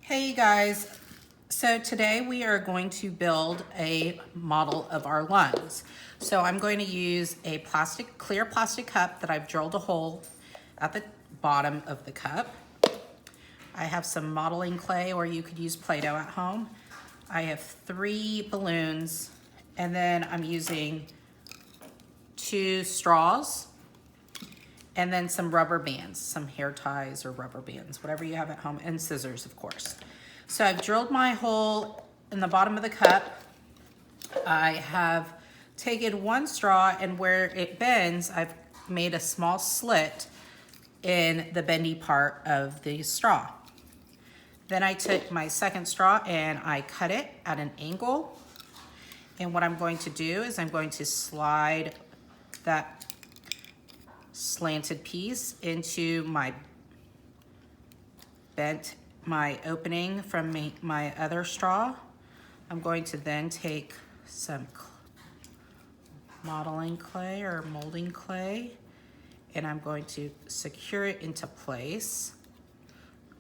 Hey you guys, so today we are going to build a model of our lungs. So I'm going to use a clear plastic cup that I've drilled a hole at the bottom of the cup. I have some modeling clay, or you could use Play-Doh at home. I have 3 balloons, and then I'm using 2 straws, and then some rubber bands, some hair ties or rubber bands, whatever you have at home, and scissors, of course. So I've drilled my hole in the bottom of the cup. I have taken 1 straw, and where it bends, I've made a small slit in the bendy part of the straw. Then I took my second straw and I cut it at an angle. And what I'm going to do is I'm going to slide that slanted piece into my opening from my other straw. I'm going to then take some modeling clay or molding clay, and I'm going to secure it into place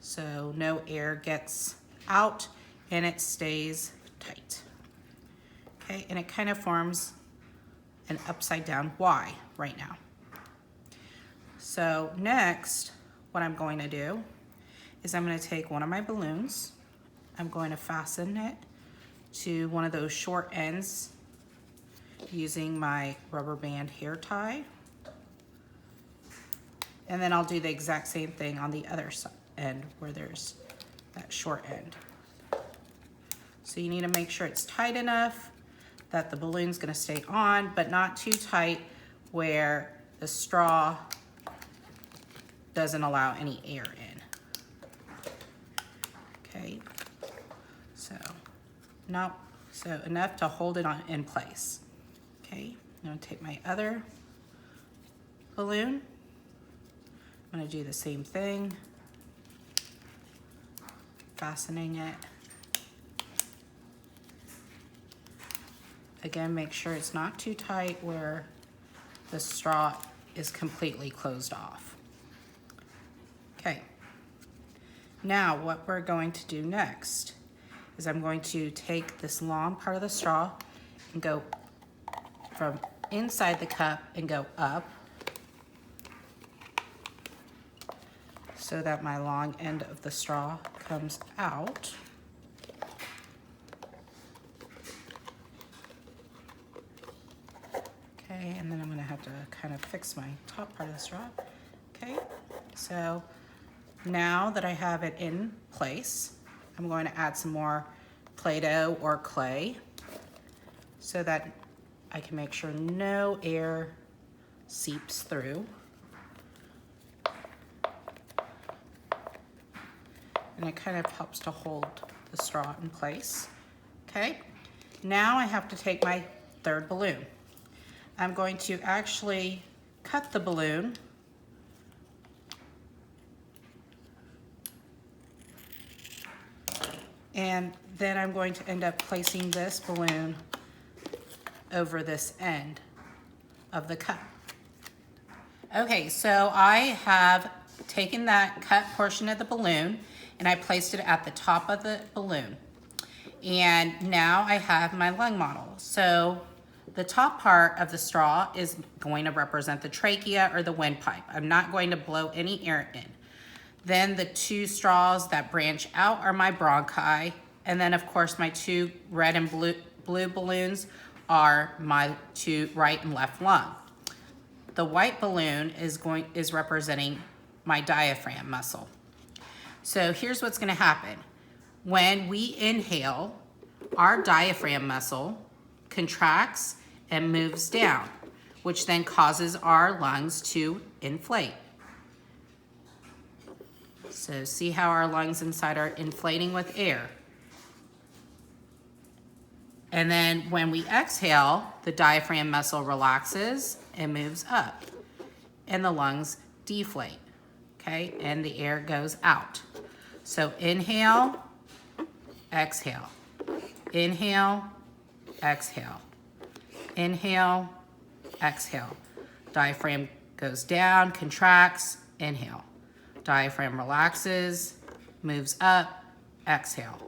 so no air gets out and it stays tight. Okay, and it kind of forms an upside down Y right now. So next, what I'm going to do is I'm going to take one of my balloons. I'm going to fasten it to one of those short ends using my rubber band hair tie. And then I'll do the exact same thing on the other end where there's that short end. So you need to make sure it's tight enough that the balloon's going to stay on, but not too tight where the straw doesn't allow any air in. Okay, so enough to hold it in place. Okay, I'm going to take my other balloon. I'm going to do the same thing, fastening it. Again, make sure it's not too tight where the straw is completely closed off. Okay, now what we're going to do next is I'm going to take this long part of the straw and go from inside the cup and go up so that my long end of the straw comes out. Okay, and then I'm going to have to kind of fix my top part of the straw. Okay, so now that I have it in place, I'm going to add some more Play-Doh or clay so that I can make sure no air seeps through. And it kind of helps to hold the straw in place. Okay, now I have to take my third balloon. I'm going to actually cut the balloon and then I'm going to end up placing this balloon over this end of the cup. Okay, so I have taken that cut portion of the balloon and I placed it at the top of the balloon. And now I have my lung model. So the top part of the straw is going to represent the trachea or the windpipe. I'm not going to blow any air in. Then the 2 straws that branch out are my bronchi. And then of course my 2 red and blue balloons are my 2 right and left lung. The white balloon is representing my diaphragm muscle. So here's what's going to happen. When we inhale, our diaphragm muscle contracts and moves down, which then causes our lungs to inflate. So see how our lungs inside are inflating with air. And then when we exhale, the diaphragm muscle relaxes and moves up, and the lungs deflate, okay? And the air goes out. So inhale, exhale, inhale, exhale, inhale, exhale. Diaphragm goes down, contracts, inhale. Diaphragm relaxes, moves up, exhale.